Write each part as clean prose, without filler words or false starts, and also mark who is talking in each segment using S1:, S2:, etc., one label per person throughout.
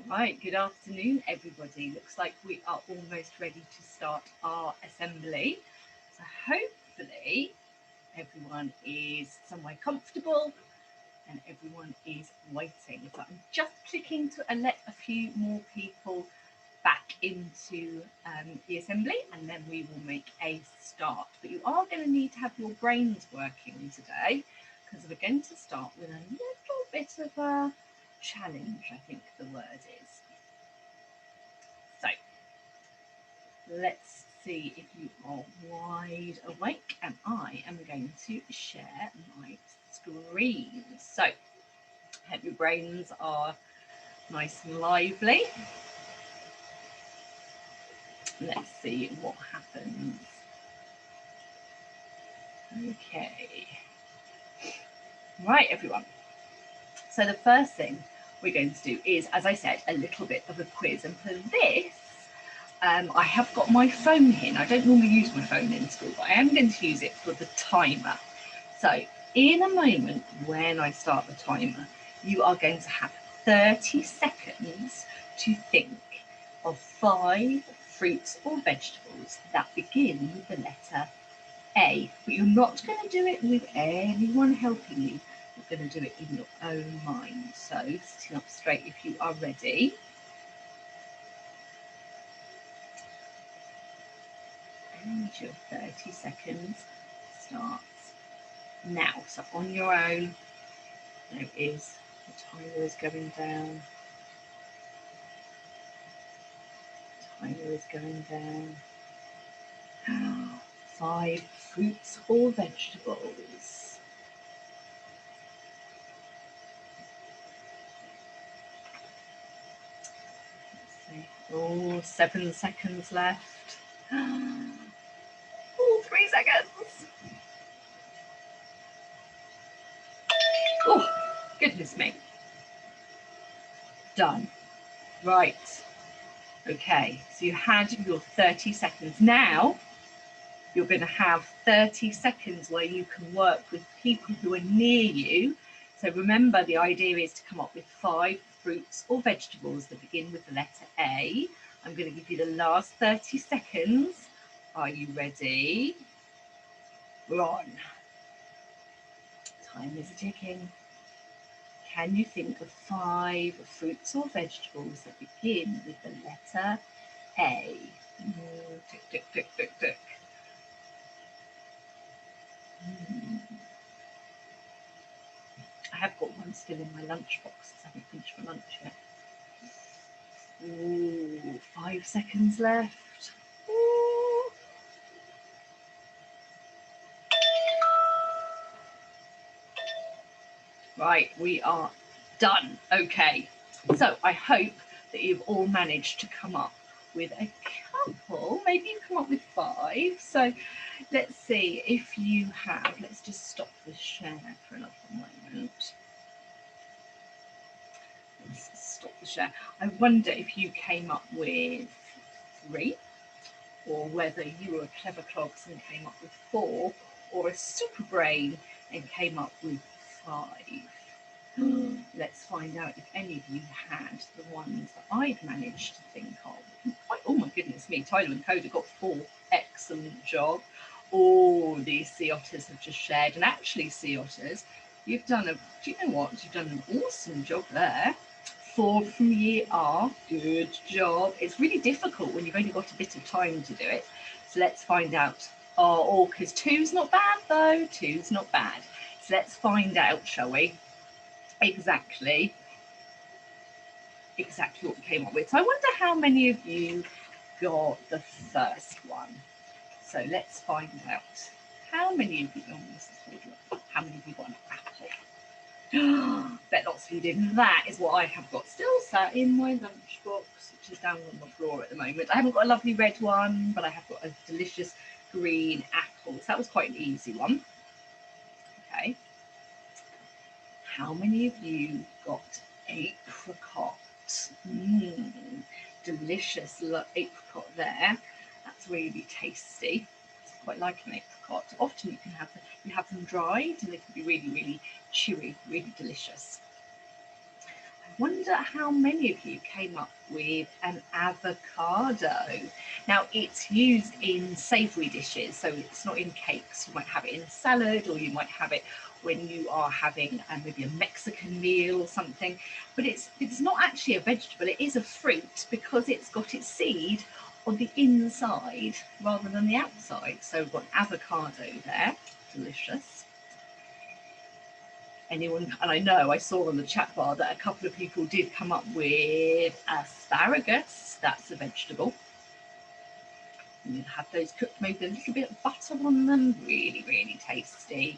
S1: Right, good afternoon, everybody. Looks like we are almost ready to start our assembly. So hopefully everyone is somewhere comfortable and everyone is waiting. So I'm just clicking to let a few more people back into the assembly and then we will make a start. But you are going to need to have your brains working today because we're going to start with a little bit of a challenge, I think the word is. So let's see if you are wide awake, and I am going to share my screen. So hope your brains are nice and lively. Let's see what happens. Okay. Right, everyone. So the first thing we're going to do is, as I said, a little bit of a quiz. And for this, I have got my phone here. I don't normally use my phone in school, but I am going to use it for the timer. So in a moment, when I start the timer, you are going to have 30 seconds to think of 5 fruits or vegetables that begin with the letter A. But you're not going to do it with anyone helping you. You're going to do it in your own mind. So sitting up straight if you are ready. And your 30 seconds starts now. So on your own, there it is. The timer is going down. The timer is going down. 5 fruits or vegetables. Let's see. Oh, 7 seconds left. Oh, 3 seconds. Oh, goodness me. Done. Right. Okay, so you had your 30 seconds. Now you're going to have 30 seconds where you can work with people who are near you. So remember, the idea is to come up with 5 fruits or vegetables that begin with the letter A. I'm going to give you the last 30 seconds. Are you ready? We're on. Time is ticking. Can you think of 5 fruits or vegetables that begin with the letter A? Tick, tick, tick, tick, tick. I have got one still in my lunchbox because I haven't finished for lunch yet. Ooh, 5 seconds left. Ooh. Right, we are done. Okay, so I hope that you've all managed to come up with a couple. Maybe you've come up with 5. So let's see if you have. Let's just stop the share for another moment. Let's stop the share. I wonder if you came up with 3, or whether you were a clever clogs and came up with 4, or a super brain and came up with 5. Let's find out if any of you had the ones that I've managed to think of. Oh my goodness me, Tyler and Coda got 4. Excellent job. All these sea otters have just shared. And actually, sea otters, you've done a, do you know what? You've done an awesome job there. 4 from year R. Good job. It's really difficult when you've only got a bit of time to do it. So let's find out. Oh, because 2's not bad though. 2's not bad. So let's find out, shall we? Exactly what we came up with. So I wonder how many of you got the first one. So let's find out. How many of you, how many of you got an apple? Bet lots of you didn't. That is what I have got still sat in my lunchbox, which is down on the floor at the moment. I haven't got a lovely red one, but I have got a delicious green apple. So that was quite an easy one. Okay. How many of you got apricot? Delicious apricot there. That's really tasty. I quite like an apricot. Often you have them dried and they can be really, really chewy, really delicious. Wonder how many of you came up with an avocado. Now, it's used in savoury dishes, so it's not in cakes. You might have it in salad, or you might have it when you are having maybe a Mexican meal or something. But it's not actually a vegetable, it is a fruit because it's got its seed on the inside rather than the outside. So we've got avocado there, delicious. Anyone, and I know I saw on the chat bar that a couple of people did come up with asparagus. That's a vegetable. And you have those cooked maybe with a little bit of butter on them, really, really tasty.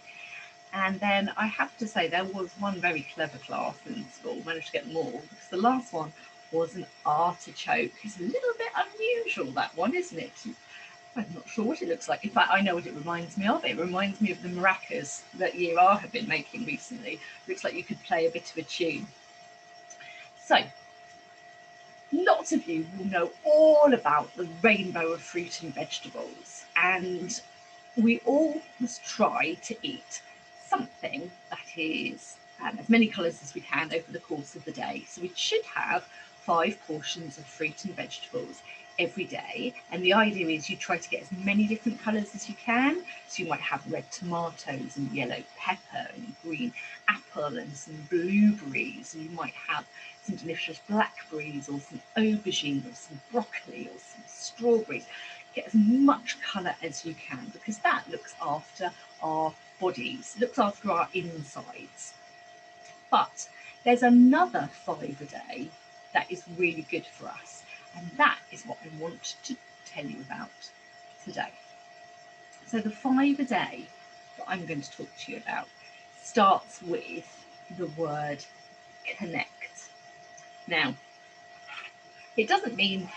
S1: And then I have to say there was one very clever class in school, managed to get them all, because the last one was an artichoke. It's a little bit unusual, that one, isn't it? I'm not sure what it looks like. In fact, I know what it reminds me of. It reminds me of the maracas that you all have been making recently. Looks like you could play a bit of a tune. So, lots of you will know all about the rainbow of fruit and vegetables, and we all must try to eat something that is as many colours as we can over the course of the day. So we should have 5 portions of fruit and vegetables every day, and the idea is you try to get as many different colours as you can. So you might have red tomatoes and yellow pepper and green apple and some blueberries, and you might have some delicious blackberries or some aubergine or some broccoli or some strawberries. Get as much colour as you can, because that looks after our bodies, looks after our insides. But there's another 5 a day that is really good for us, and that is what I want to tell you about today. So the 5 a day that I'm going to talk to you about starts with the word connect. Now, it doesn't mean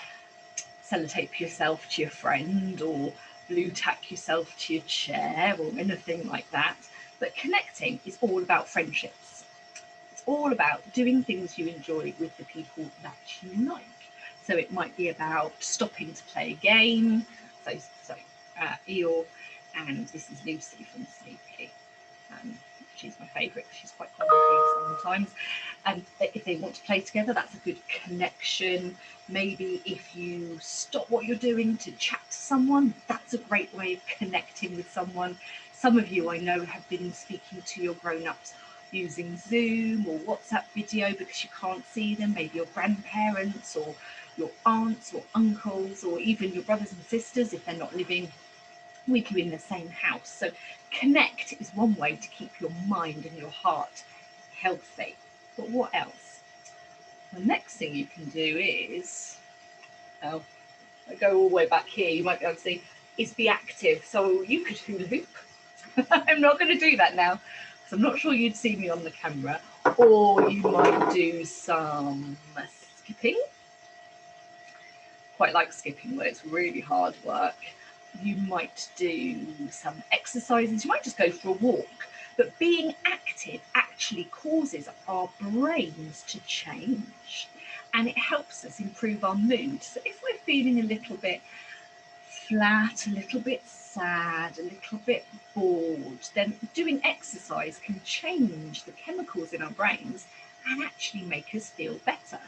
S1: sellotape yourself to your friend or blue tack yourself to your chair or anything like that, but connecting is all about friendships. It's all about doing things you enjoy with the people that you like. So it might be about stopping to play a game. So Eeyore, and this is Lucy from Snoopy. She's my favourite. She's quite comical sometimes. And if they want to play together, that's a good connection. Maybe if you stop what you're doing to chat to someone, that's a great way of connecting with someone. Some of you I know have been speaking to your grown-ups using Zoom or WhatsApp video because you can't see them, maybe your grandparents or your aunts or uncles, or even your brothers and sisters if they're not living with you in the same house. So connect is one way to keep your mind and your heart healthy. But what else? The next thing you can do is, I go all the way back here, you might be able to see, is be active. So you could hula hoop. I'm not going to do that now, because I'm not sure you'd see me on the camera. Or you might do some skipping. Quite like skipping, where it's really hard work. You might do some exercises, you might just go for a walk. But being active actually causes our brains to change, and it helps us improve our mood. So if we're feeling a little bit flat, a little bit sad, a little bit bored, then doing exercise can change the chemicals in our brains and actually make us feel better.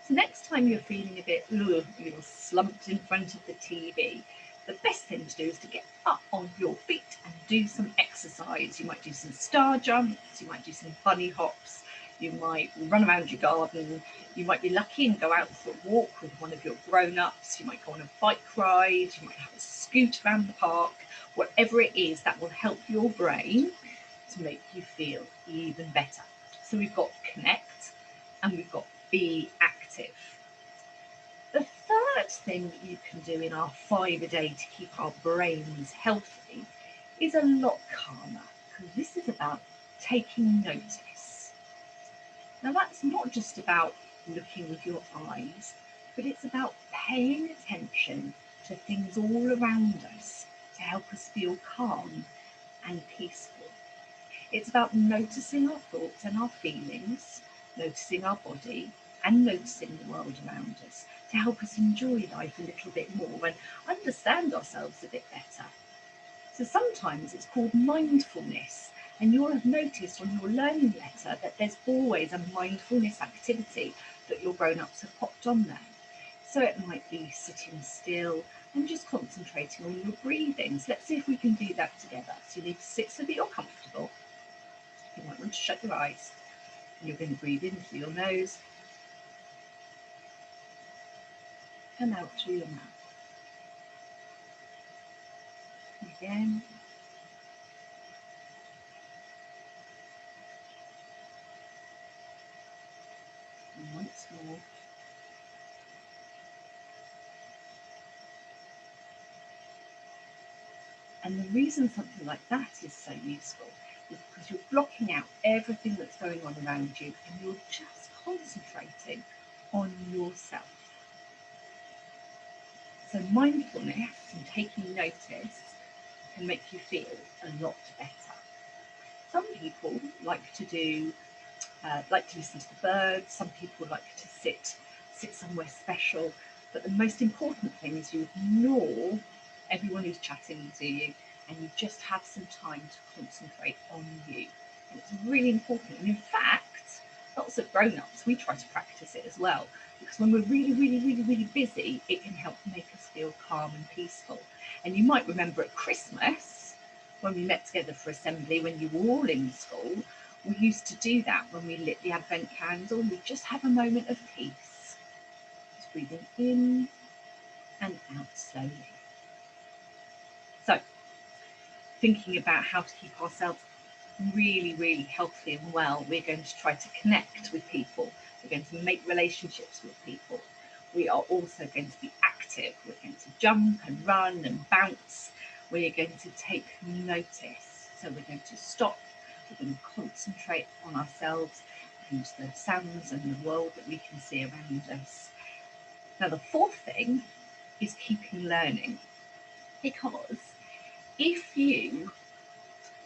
S1: So next time you're feeling a bit, you're slumped in front of the TV, the best thing to do is to get up on your feet and do some exercise. You might do some star jumps, you might do some bunny hops, you might run around your garden, you might be lucky and go out for a walk with one of your grown-ups, you might go on a bike ride, you might have a scoot around the park. Whatever it is that will help your brain to make you feel even better. So we've got connect and we've got be active. The third thing that you can do in our 5 a day to keep our brains healthy is a lot calmer, because this is about taking notice. Now that's not just about looking with your eyes, but it's about paying attention to things all around us to help us feel calm and peaceful. It's about noticing our thoughts and our feelings, noticing our body, and noticing the world around us to help us enjoy life a little bit more and understand ourselves a bit better. So sometimes it's called mindfulness, And you'll have noticed on your learning letter that there's always a mindfulness activity that your grown-ups have popped on there. So it might be sitting still and just concentrating on your breathing. So let's see if we can do that together. So you need to sit so that you're comfortable. You might want to shut your eyes. And you're going to breathe in through your nose and out through your mouth. Again. And once more. And the reason something like that is so useful is because you're blocking out everything that's going on around you and you're just concentrating on yourself. So mindfulness and taking notice can make you feel a lot better. Some people like to listen to the birds. Some people like to sit somewhere special. But the most important thing is you ignore everyone who's chatting to you and you just have some time to concentrate on you. And it's really important. And in fact, lots of grown-ups, we try to practice it as well, because when we're really, really, really, really busy, it can help make us feel calm and peaceful. And you might remember at Christmas, when we met together for assembly, when you were all in school, we used to do that when we lit the Advent candle. We just have a moment of peace. Just breathing in and out slowly. So, thinking about how to keep ourselves really, really healthy and well, we're going to try to connect with people. We're going to make relationships with people. We are also going to be active. We're going to jump and run and bounce. We're going to take notice. So we're going to stop. We're going to concentrate on ourselves and the sounds and the world that we can see around us. Now, the fourth thing is keeping learning, because if you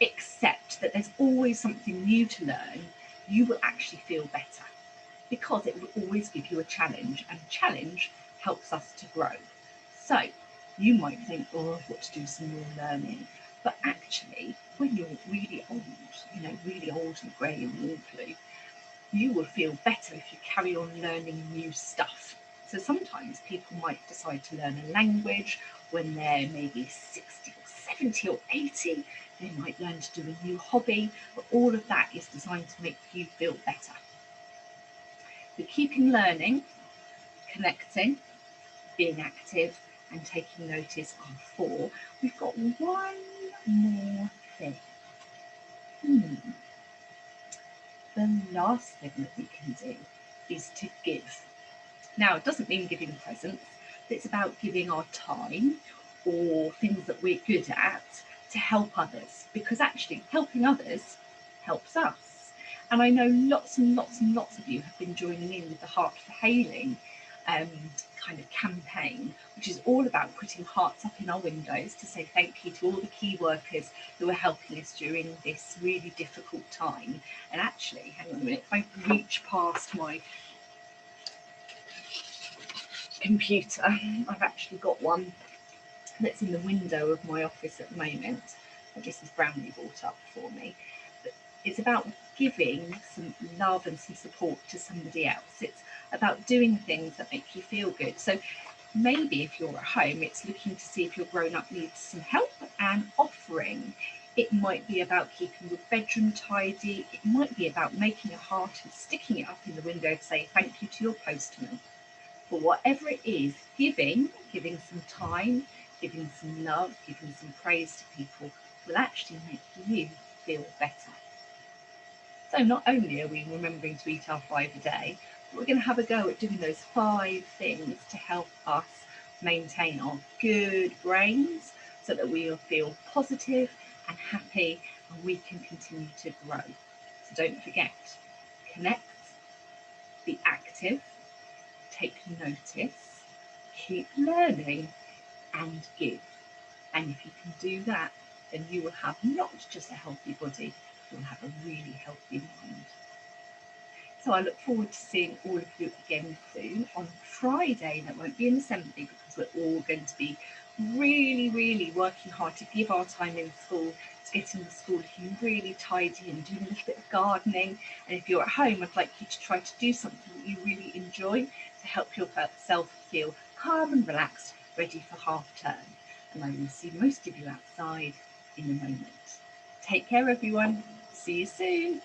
S1: accept that there's always something new to learn, you will actually feel better, because it will always give you a challenge, and a challenge helps us to grow. So you might think, oh, I've got to do some more learning. But actually, when you're really old, really old and grey and wrinkly, you will feel better if you carry on learning new stuff. So sometimes people might decide to learn a language when they're maybe 60 or 70 or 80. They might learn to do a new hobby, but all of that is designed to make you feel better. But keeping learning, connecting, being active, and taking notice are four. We've got one more thing. The last thing that we can do is to give. Now, it doesn't mean giving presents, but it's about giving our time or things that we're good at to help others, because actually helping others helps us. And I know lots and lots and lots of you have been joining in with the Heart for Hailing kind of campaign, which is all about putting hearts up in our windows to say thank you to all the key workers who are helping us during this really difficult time. And actually, hang on a minute, if I reach past my computer, I've actually got one that's in the window of my office at the moment. This is Brownie brought up for me. But it's about giving some love and some support to somebody else. It's about doing things that make you feel good. So maybe if you're at home, it's looking to see if your grown-up needs some help and offering. It might be about keeping your bedroom tidy. It might be about making a heart and sticking it up in the window to say thank you to your postman. But whatever it is, giving some time, giving some love, giving some praise to people will actually make you feel better. So not only are we remembering to eat our 5 a day, but we're going to have a go at doing those 5 things to help us maintain our good brains so that we will feel positive and happy and we can continue to grow. So don't forget, connect, be active, take notice, keep learning and give. And if you can do that, then you will have not just a healthy body, you'll have a really healthy mind. So I look forward to seeing all of you again soon. On Friday, that won't be an assembly because we're all going to be really, really working hard to give our time in school to get in the school, if you really tidy and do a little bit of gardening. And if you're at home, I'd like you to try to do something that you really enjoy to help yourself feel calm and relaxed, ready for half term. And I will see most of you outside in a moment. Take care, everyone. See you soon.